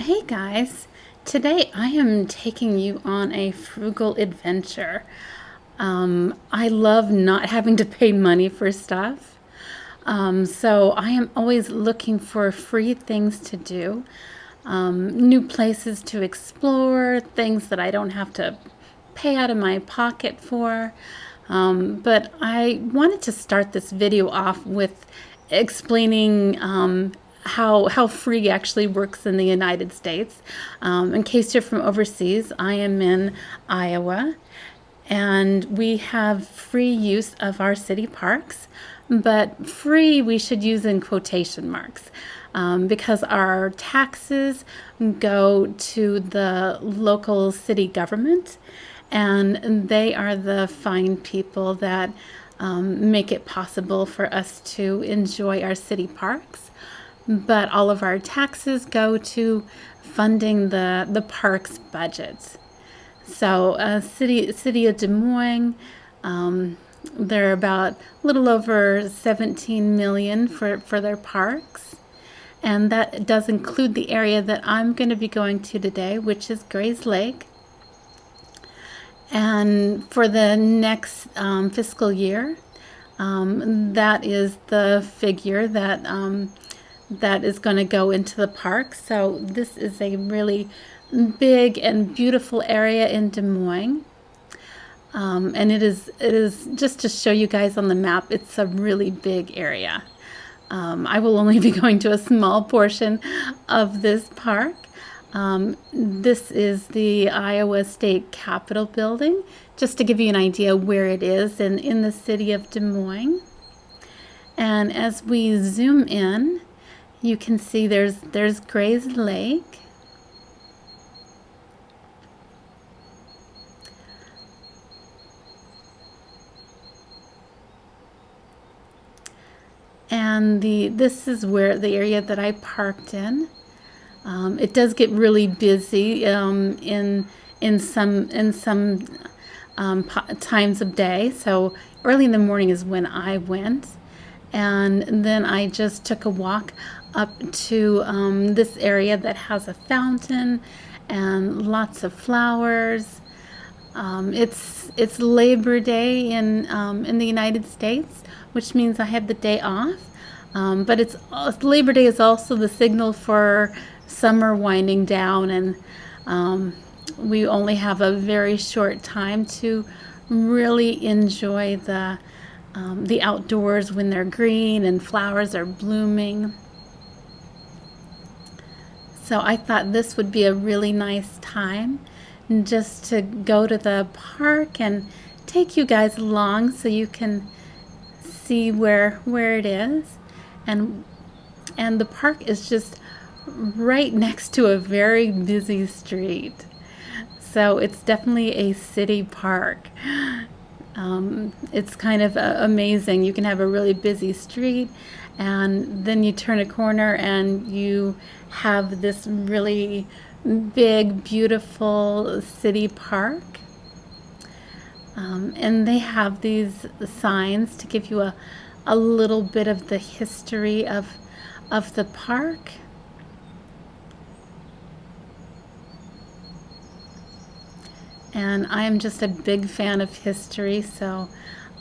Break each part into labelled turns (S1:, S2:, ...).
S1: Hey guys, today I am taking you on a frugal adventure. I love not having to pay money for stuff. So I am always looking for free things to do, new places to explore, things that I don't have to pay out of my pocket for. But I wanted to start this video off with explaining how free actually works in the United States. In case you're from overseas, I am in Iowa, and we have free use of our city parks, but free we should use in quotation marks, because our taxes go to the local city government, and they are the fine people that make it possible for us to enjoy our city parks. But all of our taxes go to funding the parks budgets. So, City of Des Moines, they're about a little over 17 million for their parks. And that does include the area that I'm going to be going to today, which is Gray's Lake. And for the next fiscal year, that is the figure that is going to go into the park. So this is a really big and beautiful area in Des Moines. And it is just to show you guys on the map, it's a really big area. I will only be going to a small portion of this park. This is the Iowa State Capitol building, just to give you an idea where it is in the city of Des Moines. And as we zoom in, you can see there's Gray's Lake. And this is where the area that I parked in. It does get really busy in some times of day. So early in the morning is when I went, and then I just took a walk up to this area that has a fountain and lots of flowers. It's Labor Day in the United States, which means I have the day off. But Labor Day is also the signal for summer winding down, and we only have a very short time to really enjoy the outdoors when they're green and flowers are blooming. So I thought this would be a really nice time just to go to the park and take you guys along so you can see where it is. And the park is just right next to a very busy street. So it's definitely a city park. It's kind of amazing. You can have a really busy street, and then you turn a corner and you have this really big, beautiful city park. And they have these signs to give you a little bit of the history of the park. And I'm just a big fan of history, so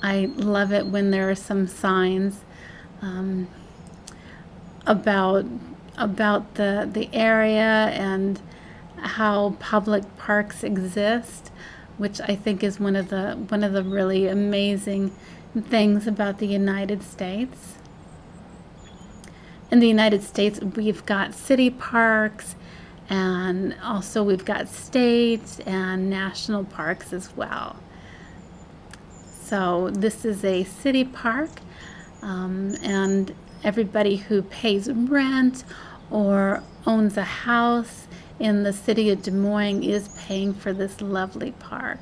S1: I love it when there are some signs about the area and how public parks exist, which I think is one of the really amazing things about the United States. In the United States, we've got city parks, and also we've got state and national parks as well. So this is a city park, and everybody who pays rent or owns a house in the city of Des Moines is paying for this lovely park.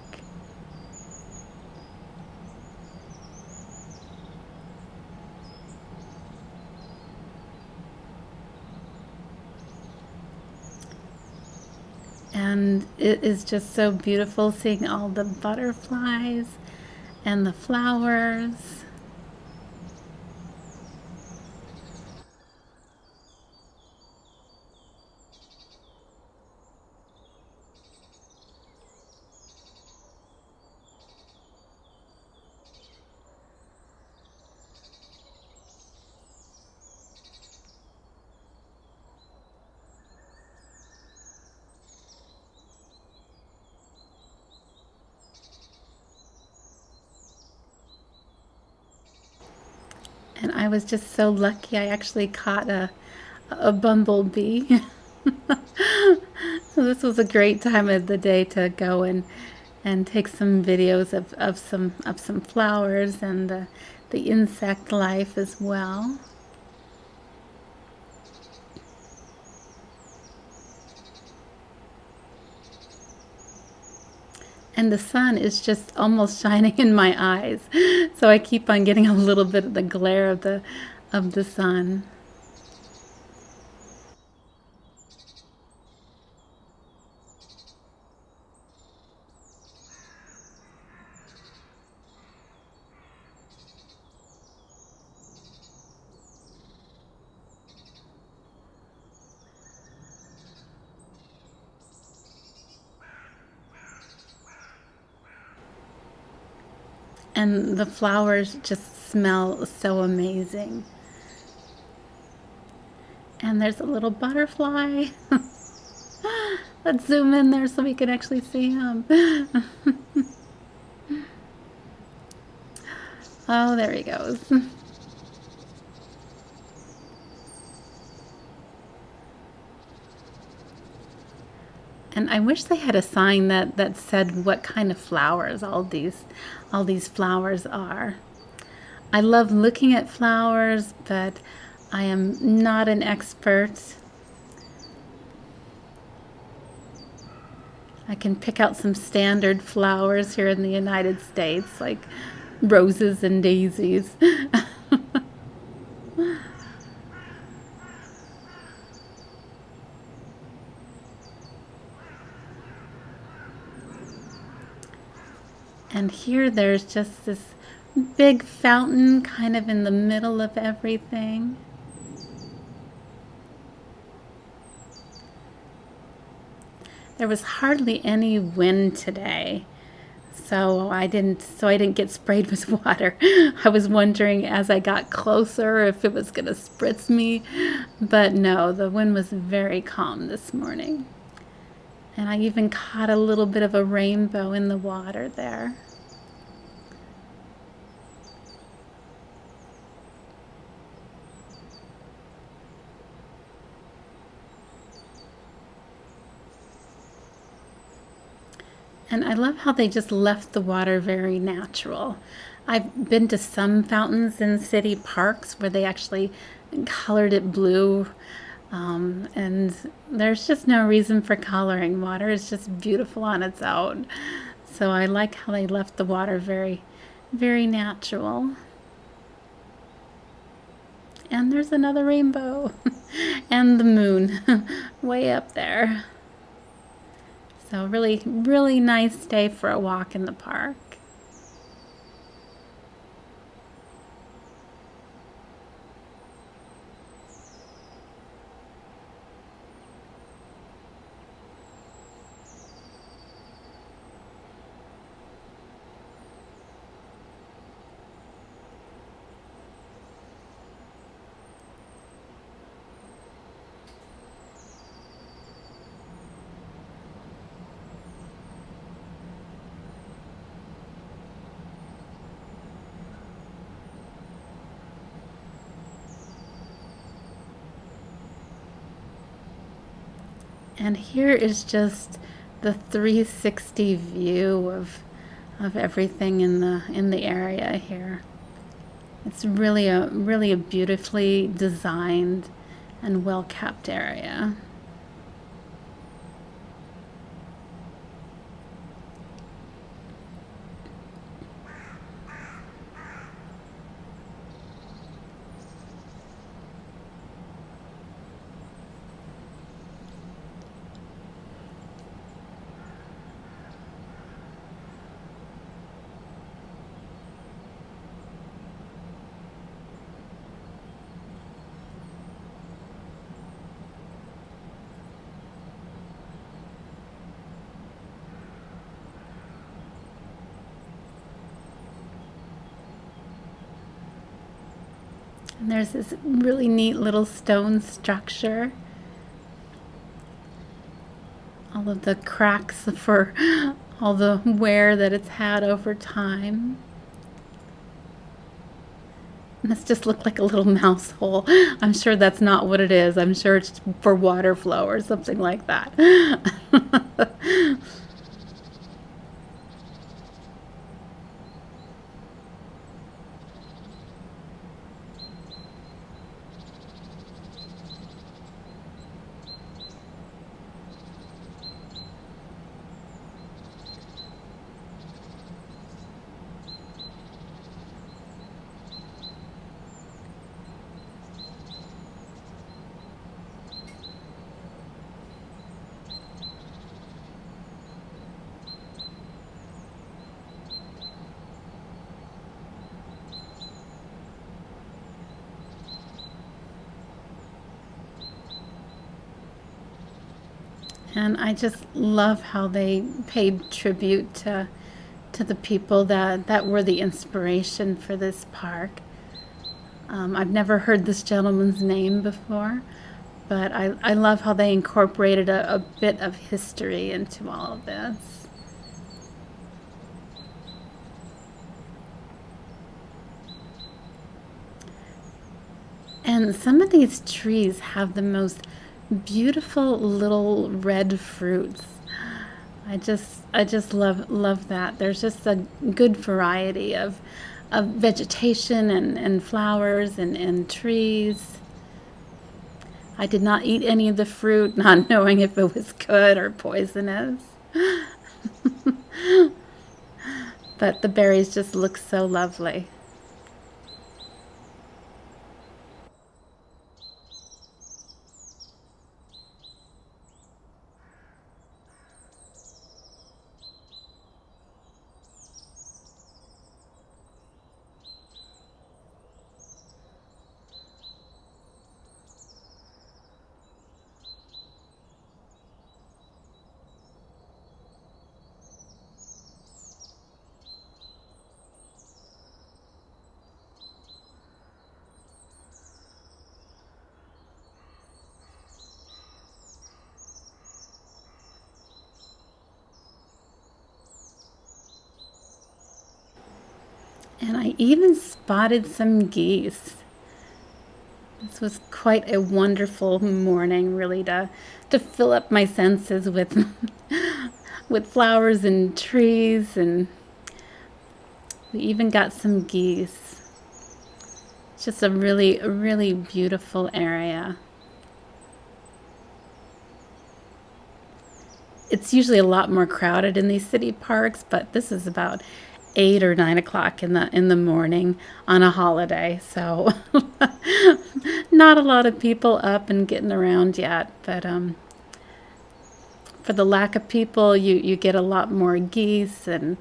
S1: And it is just so beautiful seeing all the butterflies and the flowers. And I was just so lucky I actually caught a bumblebee. So this was a great time of the day to go and take some videos of some flowers and the insect life as well. And the sun is just almost shining in my eyes. So I keep on getting a little bit of the glare of the sun. And the flowers just smell so amazing. And there's a little butterfly. Let's zoom in there so we can actually see him. Oh, there he goes. And I wish they had a sign that said what kind of flowers all these flowers are. I love looking at flowers, but I am not an expert. I can pick out some standard flowers here in the United States, like roses and daisies. And here there's just this big fountain kind of in the middle of everything. There was hardly any wind today, so I didn't get sprayed with water. I was wondering as I got closer if it was going to spritz me, but no, the wind was very calm this morning. And I even caught a little bit of a rainbow in the water there. And I love how they just left the water very natural. I've been to some fountains in city parks where they actually colored it blue. And there's just no reason for coloring. Water is just beautiful on its own. So I like how they left the water very, very natural. And there's another rainbow. And the moon way up there. So really, really nice day for a walk in the park. And here is just the 360 view of everything in the area here. It's really a beautifully designed and well kept area. And there's this really neat little stone structure. All of the cracks for all the wear that it's had over time. This just looked like a little mouse hole. I'm sure that's not what it is. I'm sure it's for water flow or something like that. And I just love how they paid tribute to the people that were the inspiration for this park. I've never heard this gentleman's name before, but I love how they incorporated a bit of history into all of this. And some of these trees have the most beautiful little red fruits. I just love that. There's just a good variety of vegetation and flowers and trees. I did not eat any of the fruit, not knowing if it was good or poisonous. But the berries just look so lovely. And I even spotted some geese. This was quite a wonderful morning, really, to fill up my senses with with flowers and trees, and we even got some geese. It's just a really beautiful area. It's usually a lot more crowded in these city parks, but this is about 8 or 9 o'clock in the morning on a holiday, so not a lot of people up and getting around yet. But for the lack of people, you get a lot more geese, and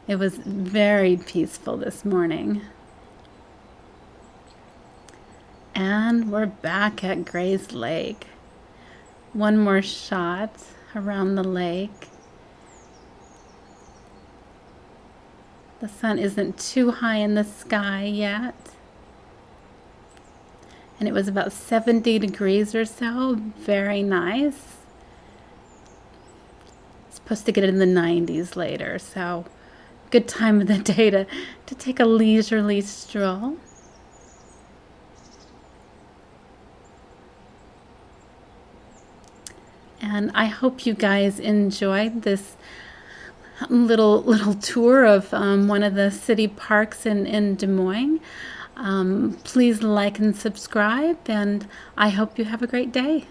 S1: it was very peaceful this morning. And we're back at Gray's Lake. One more shot around the lake. The sun isn't too high in the sky yet. And it was about 70 degrees or so. Very nice. It's supposed to get in the 90s later, so good time of the day to take a leisurely stroll. And I hope you guys enjoyed this little tour of one of the city parks in Des Moines. Please like and subscribe, and I hope you have a great day.